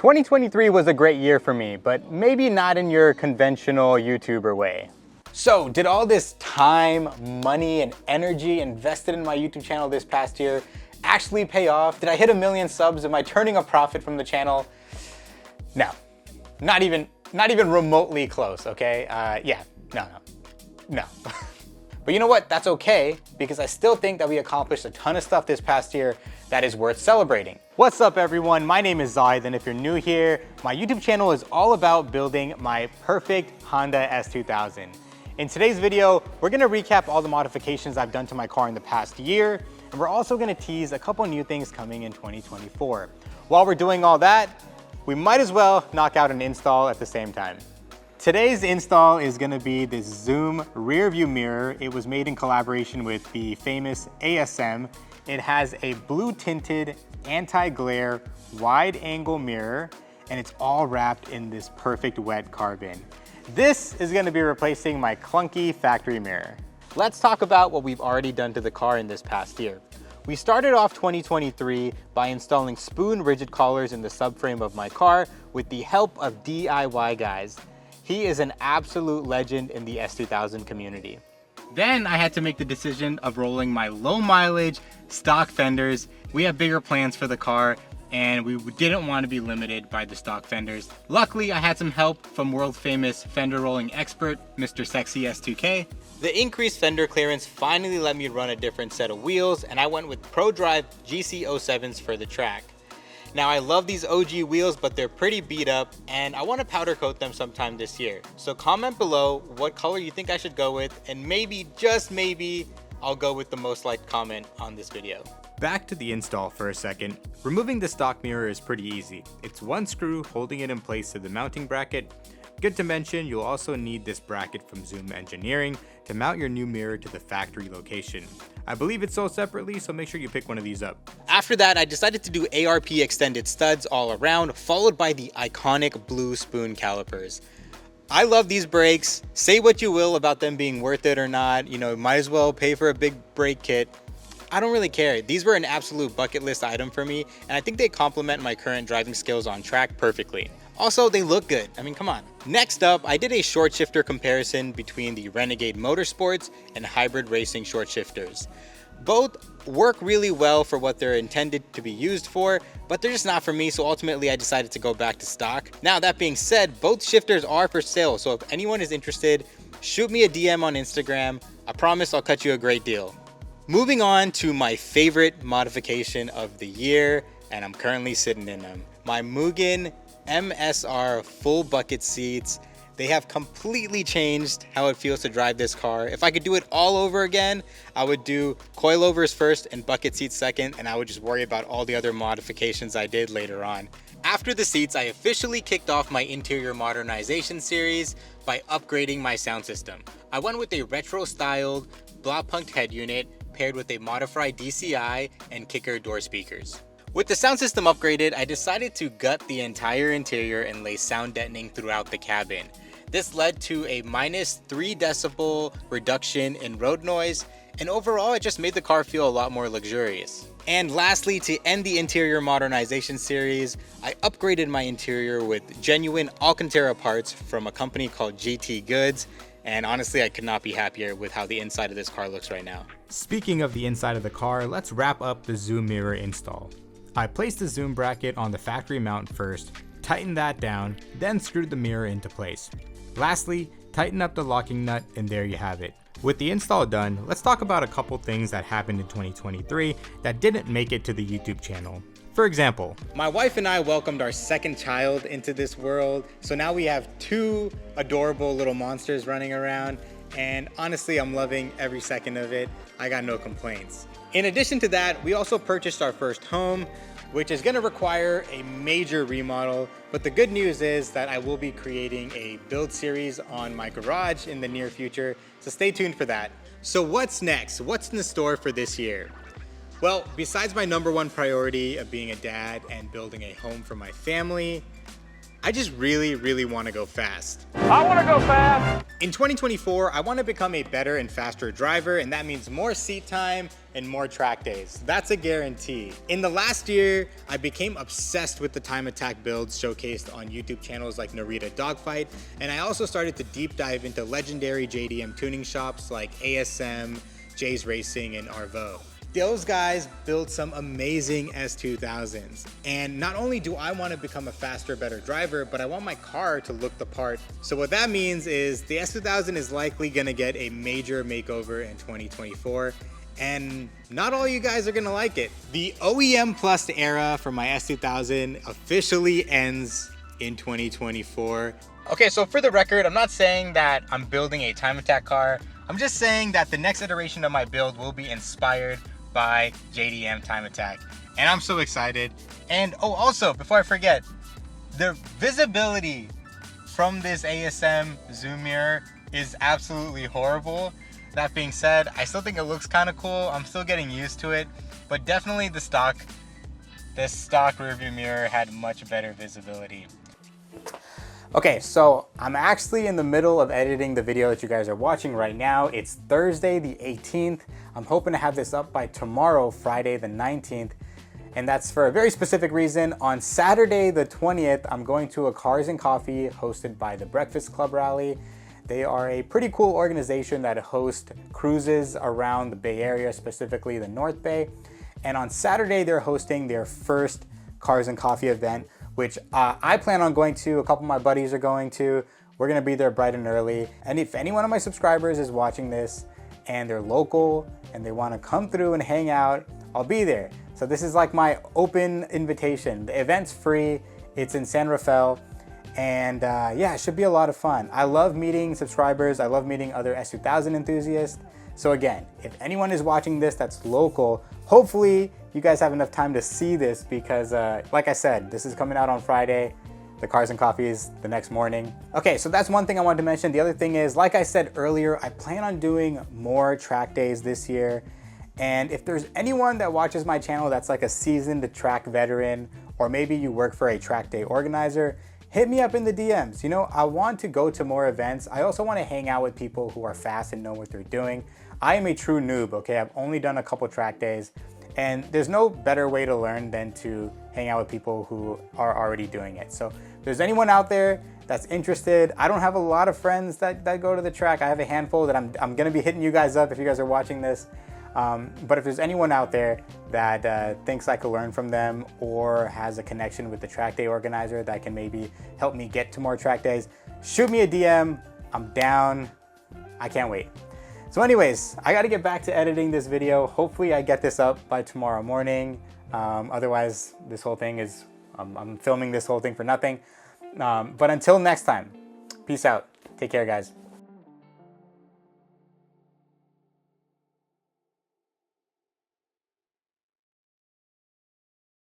2023 was a great year for me, but maybe not in your conventional YouTuber way. So, did all this time, money, and energy invested in my YouTube channel this past year actually pay off? Did I hit 1 million subs? Am I turning a profit from the channel? No, not even remotely close, okay? No. But you know what? That's okay, because I still think that we accomplished a ton of stuff this past year that is worth celebrating. What's up, everyone? My name is Zaid, and if you're new here, my YouTube channel is all about building my perfect Honda S2000. In today's video, we're gonna recap all the modifications I've done to my car in the past year, and we're also gonna tease a couple new things coming in 2024. While we're doing all that, we might as well knock out an install at the same time. Today's install is gonna be this Zoom rear view mirror. It was made in collaboration with the famous ASM. It has a blue tinted anti-glare wide angle mirror, and it's all wrapped in this perfect wet carbon. This is gonna be replacing my clunky factory mirror. Let's talk about what we've already done to the car in this past year. We started off 2023 by installing spoon rigid collars in the subframe of my car with the help of DIY guys. He is an absolute legend in the S2000 community. Then I had to make the decision of rolling my low mileage stock fenders. We have bigger plans for the car, and we didn't want to be limited by the stock fenders. Luckily, I had some help from world famous fender rolling expert, Mr. Sexy S2K. The increased fender clearance finally let me run a different set of wheels, and I went with ProDrive GC07s for the track. Now, I love these OG wheels, but they're pretty beat up, and I want to powder coat them sometime this year. So comment below what color you think I should go with, and maybe, just maybe, I'll go with the most liked comment on this video. Back to the install for a second. Removing the stock mirror is pretty easy. It's one screw holding it in place to the mounting bracket. Good to mention, you'll also need this bracket from Zoom Engineering to mount your new mirror to the factory location. I believe it's sold separately, so make sure you pick one of these up. After that, I decided to do ARP extended studs all around, followed by the iconic blue spoon calipers. I love these brakes. Say what you will about them being worth it or not, might as well pay for a big brake kit. I don't really care. These were an absolute bucket list item for me, and I think they complement my current driving skills on track perfectly. Also, they look good. I mean, come on. Next up, I did a short shifter comparison between the Renegade Motorsports and hybrid racing short shifters. Both work really well for what they're intended to be used for, but they're just not for me, so ultimately I decided to go back to stock. Now, that being said, both shifters are for sale, so if anyone is interested, shoot me a DM on Instagram. I promise I'll cut you a great deal. Moving on to my favorite modification of the year, and I'm currently sitting in them. My Mugen MSR full bucket seats. They have completely changed how it feels to drive this car. If I could do it all over again, I would do coilovers first and bucket seats second, and I would just worry about all the other modifications I did later on. After the seats, I officially kicked off my interior modernization series by upgrading my sound system. I went with a retro-styled Blaupunkt head unit paired with a modified DCI and kicker door speakers. With the sound system upgraded, I decided to gut the entire interior and lay sound deadening throughout the cabin. This led to a -3 decibel reduction in road noise, and overall it just made the car feel a lot more luxurious. And lastly, to end the interior modernization series, I upgraded my interior with genuine Alcantara parts from a company called GT Goods, and honestly I could not be happier with how the inside of this car looks right now. Speaking of the inside of the car, let's wrap up the Zoom mirror install. I placed the zoom bracket on the factory mount first, tightened that down, then screwed the mirror into place. Lastly, tighten up the locking nut, and there you have it. With the install done, let's talk about a couple things that happened in 2023 that didn't make it to the YouTube channel. For example, my wife and I welcomed our second child into this world, so now we have 2 adorable little monsters running around, and honestly, I'm loving every second of it. I got no complaints. In addition to that, we also purchased our first home, which is gonna require a major remodel, but the good news is that I will be creating a build series on my garage in the near future, so stay tuned for that. So what's next? What's in the store for this year? Well, besides my #1 priority of being a dad and building a home for my family, I just really want to go fast. I want to go fast. In 2024, I want to become a better and faster driver, and that means more seat time and more track days. That's a guarantee. In the last year, I became obsessed with the time attack builds showcased on YouTube channels like Narita Dogfight, and I also started to deep dive into legendary JDM tuning shops like ASM, Jay's Racing, and Arvo. Those guys built some amazing S2000s. And not only do I want to become a faster, better driver, but I want my car to look the part. So what that means is the S2000 is likely going to get a major makeover in 2024. And not all you guys are going to like it. The OEM Plus era for my S2000 officially ends in 2024. Okay, so for the record, I'm not saying that I'm building a time attack car. I'm just saying that the next iteration of my build will be inspired by JDM time attack, and I'm so excited. And oh, also before I forget, the visibility from this ASM zoom mirror is absolutely horrible. That being said, I still think it looks kind of cool. I'm still getting used to it, but definitely this stock rearview mirror had much better visibility. Okay, so I'm actually in the middle of editing the video that you guys are watching right now. It's Thursday the 18th. I'm hoping to have this up by tomorrow, Friday the 19th. And that's for a very specific reason. On Saturday the 20th, I'm going to a Cars and Coffee hosted by the Breakfast Club Rally. They are a pretty cool organization that hosts cruises around the Bay Area, specifically the North Bay. And on Saturday, they're hosting their first Cars and Coffee event, which I plan on going to. A couple of my buddies are going to. We're gonna be there bright and early. And if any one of my subscribers is watching this and they're local and they wanna come through and hang out, I'll be there. So this is like my open invitation. The event's free, it's in San Rafael, and yeah, it should be a lot of fun. I love meeting subscribers, I love meeting other S2000 enthusiasts. So again, if anyone is watching this that's local, hopefully you guys have enough time to see this because like I said, this is coming out on Friday. The Cars and Coffee is the next morning. Okay, so that's one thing I wanted to mention. The other thing is, like I said earlier, I plan on doing more track days this year. And if there's anyone that watches my channel that's like a seasoned track veteran, or maybe you work for a track day organizer, hit me up in the DMs. You know, I want to go to more events. I also want to hang out with people who are fast and know what they're doing. I am a true noob, okay? I've only done a couple track days, and there's no better way to learn than to hang out with people who are already doing it. So if there's anyone out there that's interested, I don't have a lot of friends that go to the track. I have a handful that I'm gonna be hitting you guys up if you guys are watching this. But if there's anyone out there that thinks I could learn from them or has a connection with the track day organizer that can maybe help me get to more track days, shoot me a DM. I'm down. I can't wait. So anyways, I got to get back to editing this video. Hopefully I get this up by tomorrow morning. Otherwise, this whole thing is, I'm filming this whole thing for nothing. But until next time, peace out. Take care, guys.